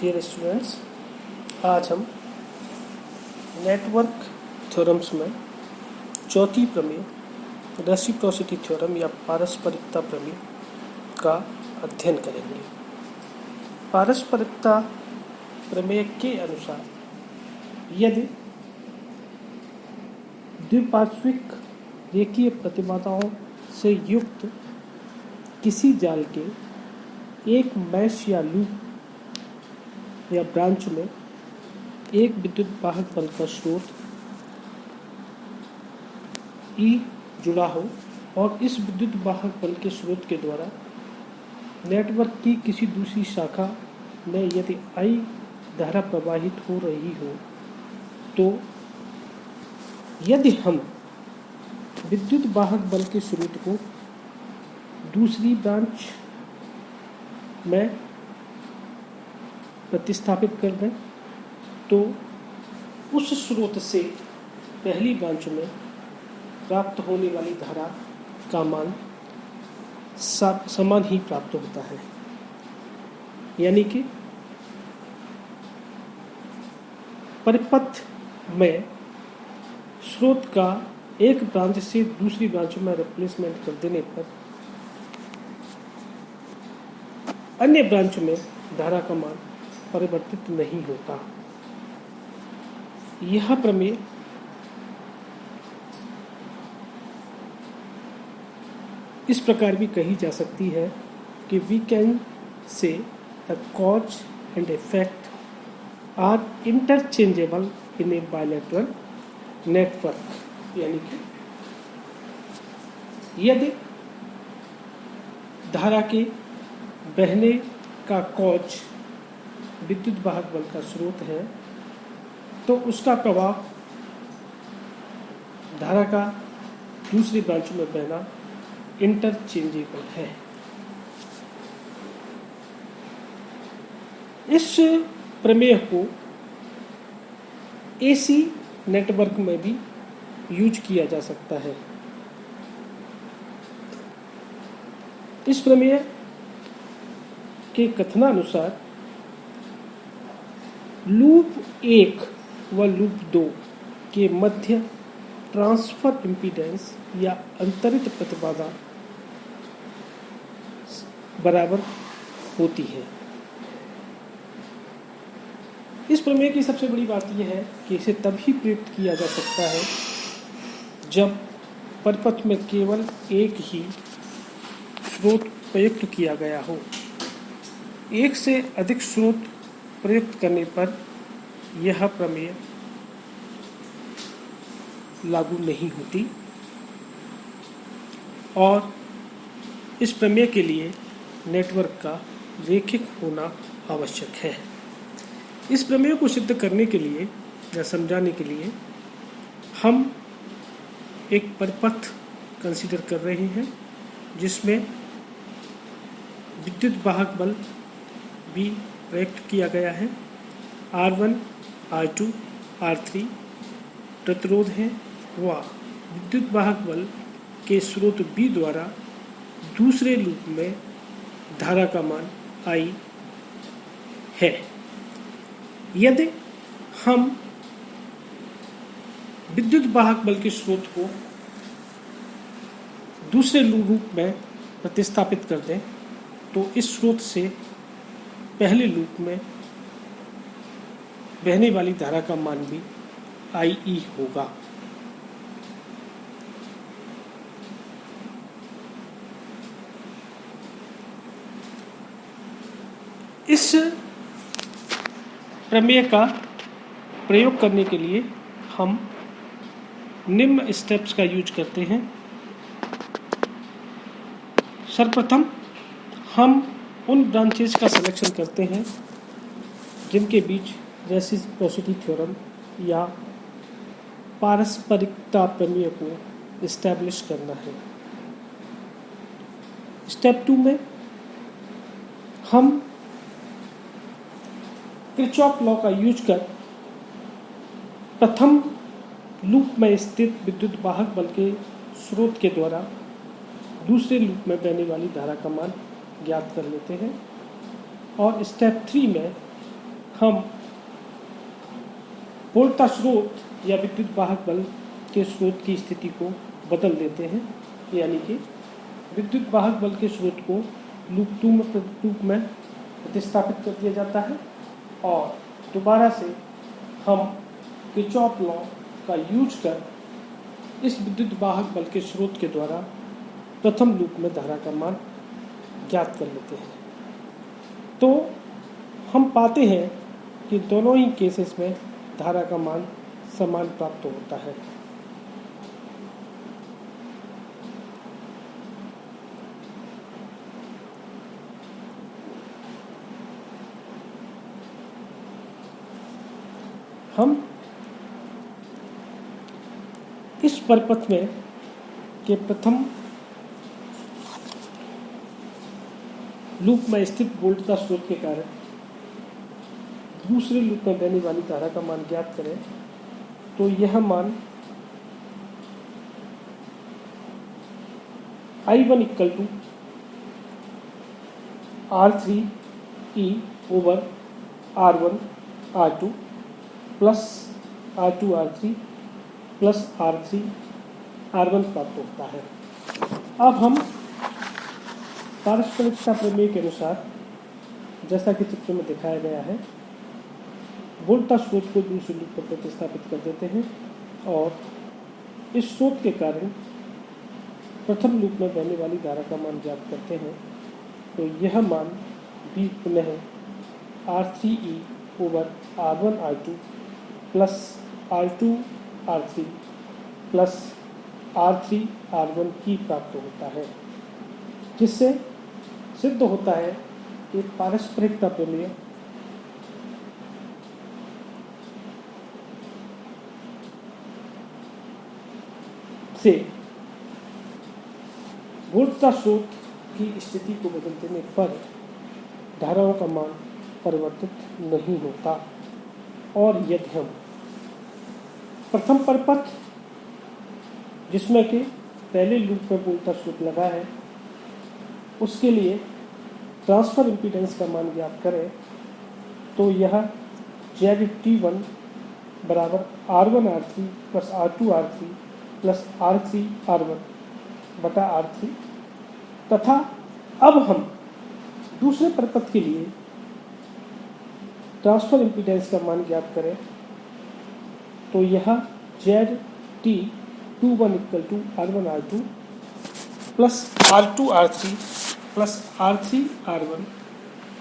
Dear students, आज हम network theorems में चौथी प्रमेय रेसिप्रोसिटी थ्योरम या पारस्परिकता प्रमेय का अध्ययन करेंगे। पारस्परिकता प्रमेय के अनुसार यदि द्विपार्श्विक रेखीय प्रतिबाधाओं से युक्त किसी जाल के एक मैश या लूप या ब्रांच में एक विद्युत वाहक बल का स्रोत E जुड़ा हो और इस विद्युत वाहक बल के स्रोत के द्वारा नेटवर्क की किसी दूसरी शाखा में यदि I धारा प्रवाहित हो रही हो, तो यदि हम विद्युत वाहक बल के स्रोत को दूसरी ब्रांच में प्रतिस्थापित कर दें, तो उस स्रोत से पहली ब्रांच में प्राप्त होने वाली धारा का मान समान ही प्राप्त होता है। यानी कि परिपथ में स्रोत का एक ब्रांच से दूसरी ब्रांच में रिप्लेसमेंट कर देने पर अन्य ब्रांच में धारा का मान परिवर्तित नहीं होता। यह प्रमेय इस प्रकार भी कही जा सकती है कि we can say the cause and effect are interchangeable in a bilateral network. यानी कि यदि धारा के बहने का कॉज विद्युत वाहक बल का स्रोत है, तो उसका प्रभाव धारा का दूसरी ब्रांच में बहना इंटरचेंजेबल है। इस प्रमेय को AC नेटवर्क में भी यूज किया जा सकता है। इस प्रमेय के कथनानुसार लूप 1 व लूप 2 के मध्य ट्रांसफर इम्पीडेंस या अंतरित प्रतिबाधा बराबर होती है। इस प्रमेय की सबसे बड़ी बात यह है कि इसे तभी प्रयुक्त किया जा सकता है जब परिपथ में केवल एक ही स्रोत प्रयुक्त किया गया हो। एक से अधिक स्रोत प्रयुक्त करने पर यह प्रमेय लागू नहीं होती और इस प्रमेय के लिए नेटवर्क का रेखिक होना आवश्यक है। इस प्रमेय को सिद्ध करने के लिए या समझाने के लिए हम एक परिपथ कंसीडर कर रहे हैं जिसमें विद्युत वाहक बल भी प्रयुक्त किया गया है। R1, R2, R3 प्रतिरोध है व विद्युत वाहक बल के स्रोत B द्वारा दूसरे लूप में धारा का मान I है। यदि हम विद्युत वाहक बल के स्रोत को दूसरे लूप में प्रतिस्थापित कर दें, तो इस स्रोत से पहले लूप में बहने वाली धारा का मान भी IE होगा। इस प्रमेय का प्रयोग करने के लिए हम निम्न स्टेप्स का यूज करते हैं। सर्वप्रथम हम उन ब्रांचेस का सिलेक्शन करते हैं जिनके बीच रेसिप्रोसिटी थ्योरम या पारस्परिकता प्रमेय को इस्टेब्लिश करना है। स्टेप 2 में हम किरचॉफ लॉ का यूज कर प्रथम लूप में स्थित विद्युत वाहक बल के स्रोत के द्वारा दूसरे लूप में बहने वाली धारा का मान ज्ञात कर लेते हैं। और स्टेप 3 में हम वोल्टा स्रोत या विद्युत वाहक बल के स्रोत की स्थिति को बदल देते हैं, यानी कि विद्युत वाहक बल के स्रोत को लूप में प्रतिस्थापित कर दिया जाता है और दोबारा से हम किरचॉफ लॉ का यूज कर इस विद्युत वाहक बल के स्रोत के द्वारा प्रथम लूप में धारा का मान ज्ञात कर लेते हैं। तो हम पाते हैं कि दोनों ही केसेस में धारा का मान समान प्राप्त होता है। हम इस परिपथ में के प्रथम लूप में स्थित वोल्टता स्रोत के कारण दूसरे लूप में बहने वाली धारा का मान ज्ञात करें तो यह मान I1 equal to R3E over R1 R2 plus R2 R3 plus R3 R1 प्राप्त होता है। अब हम पारस्परिकता प्रमेय के अनुसार, जैसा कि चित्र में दिखाया गया है, वोल्टा स्रोत को दूसरे लूप पर प्रतिस्थापित कर देते हैं और इस स्रोत के कारण प्रथम लूप में बहने वाली धारा का मान ज्ञात करते हैं। तो यह मान भी पुनः R3E over R1 R2 plus R2 R3 plus R3 R1 ही प्राप्त होता है, जिससे सिद्ध होता है कि पारस्परिकता प्रमेय से वोल्टता स्रोत की स्थिति को बदल देने पर धाराओं का मान परिवर्तित नहीं होता। और यदि हम प्रथम परिपथ जिसमें कि पहले लूप में वोल्टता स्रोत लगा है उसके लिए ट्रांसफर इम्पीडेंस का मान ज्ञात करें तो यह ZT1 बराबर R1 R3 plus R2 R3 plus R3 R1 बटा R3 तथा अब हम दूसरे परिपथ के लिए ट्रांसफर इम्पीडेंस का मान ज्ञात करें तो यह ZT21 equal to R1 R2 plus R2 R3 plus R3 R1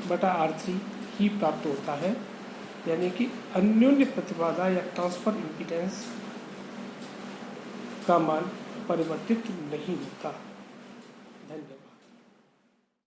बटा R3 ही प्राप्त होता है, यानी कि अन्योन्य प्रतिबाधा या ट्रांसफर इम्पीडेंस का मान परिवर्तित नहीं होता। धन्यवाद।